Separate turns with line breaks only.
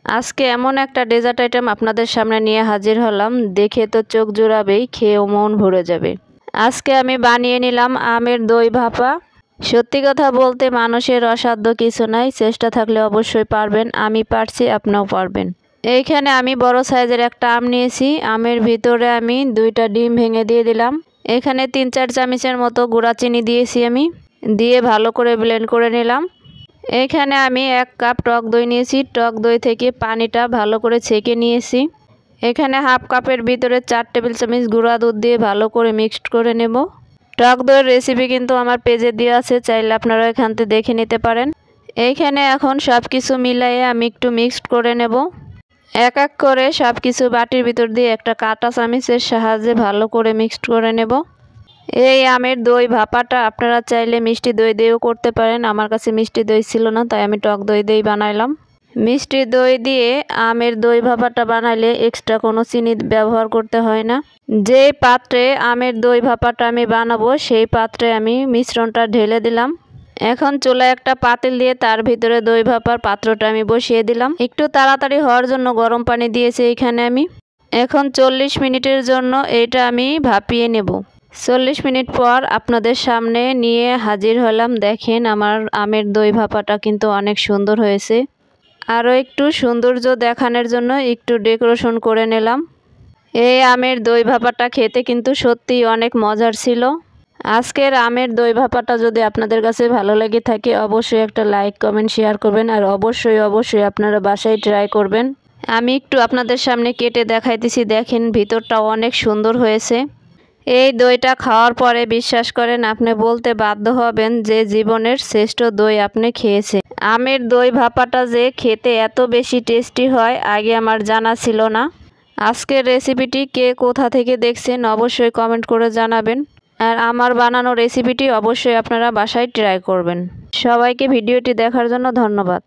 আজকে এমন একটা ডেজার্ট আইটেম আপনাদের সামনে নিয়ে হাজির হলাম, দেখে তো চোখ জুড়াবেই, খেয়েও মন ভরে যাবে। আজকে আমি বানিয়ে নিলাম আমের দই ভাপা। সত্যি কথা বলতে মানুষের অসাধ্য কিছু নাই, চেষ্টা থাকলে অবশ্যই পারবেন। আমি পারছি, আপনিও পারবেন। এইখানে আমি বড় সাইজের একটা আম নিয়েছি। আমের ভিতরে আমি 2টা ডিম ভেঙে দিয়ে দিলাম। এখানে 3-4 চামচের মতো গুঁড়া চিনি দিয়েছি আমি, দিয়ে ভালো করে ব্লেন্ড করে নিলাম। এখানে আমি 1 কাপ টক দই নিয়েছি। টক দই থেকে পানিটা ভালো করে ছেঁকে নিয়েছি। এখানে হাফ কাপের ভিতরে 4 টেবিল চামচ গুঁড়া দুধ দিয়ে ভালো করে মিক্সড করে নেব। টক দইয়ের রেসিপি কিন্তু আমার পেজে দেওয়া আছে, চাইলে আপনারা এখান থেকে দেখে নিতে পারেন। এইখানে এখন সব কিছু মিলাইয়ে আমি একটু মিক্সড করে নেব। এক এক করে সব কিছু বাটির ভিতর দিয়ে একটা কাঁটা চামচের সাহায্যে ভালো করে মিক্সড করে নেব। এই আমের দই ভাপাটা আপনারা চাইলে মিষ্টি দই দিয়েও করতে পারেন। আমার কাছে মিষ্টি দই ছিল না, তাই আমি টক দই দিয়েই বানাইলাম। মিষ্টি দই দিয়ে আমের দই ভাপাটা বানাইলে এক্সট্রা কোনো চিনি ব্যবহার করতে হয় না। যে পাত্রে আমের দই ভাপাটা আমি বানাবো সেই পাত্রে আমি মিশ্রণটা ঢেলে দিলাম। এখন চুলায় একটা পাতিল দিয়ে তার ভিতরে দই ভাপার পাত্রটা আমি বসিয়ে দিলাম। একটু তাড়াতাড়ি হওয়ার জন্য গরম পানি দিয়েছি এখানে আমি। এখন 40 মিনিটের জন্য এটা আমি ভাপিয়ে নেব। 40 মিনিট পর আপনাদের সামনে নিয়ে হাজির হলাম। দেখেন আমার আমের দই ভাপাটা কিন্তু অনেক সুন্দর হয়েছে। আরও একটু সৌন্দর্য দেখানোর জন্য একটু ডেকোরেশন করে নিলাম। এই আমের দই ভাপাটা খেতে কিন্তু সত্যিই অনেক মজার ছিল। আজকের আমের দই ভাপাটা যদি আপনাদের কাছে ভালো লেগে থাকে অবশ্যই একটা লাইক কমেন্ট শেয়ার করবেন, আর অবশ্যই আপনারা বাসায় ট্রাই করবেন। আমি একটু আপনাদের সামনে কেটে দেখাইতেছি, দেখেন ভিতরটা অনেক সুন্দর হয়েছে। এই দইটা খাওয়ার পরে বিশ্বাস করেন আপনি বলতে বাধ্য হবেন যে জীবনের শ্রেষ্ঠ দই আপনি খেয়েছে। আমের দই ভাপাটা যে খেতে এত বেশি টেস্টি হয় আগে আমার জানা ছিল না। আজকের রেসিপিটি কে কোথা থেকে দেখছেন অবশ্যই কমেন্ট করে জানাবেন, আর আমার বানানো রেসিপিটি অবশ্যই আপনারা বাসায় ট্রাই করবেন। সবাইকে ভিডিওটি দেখার জন্য ধন্যবাদ।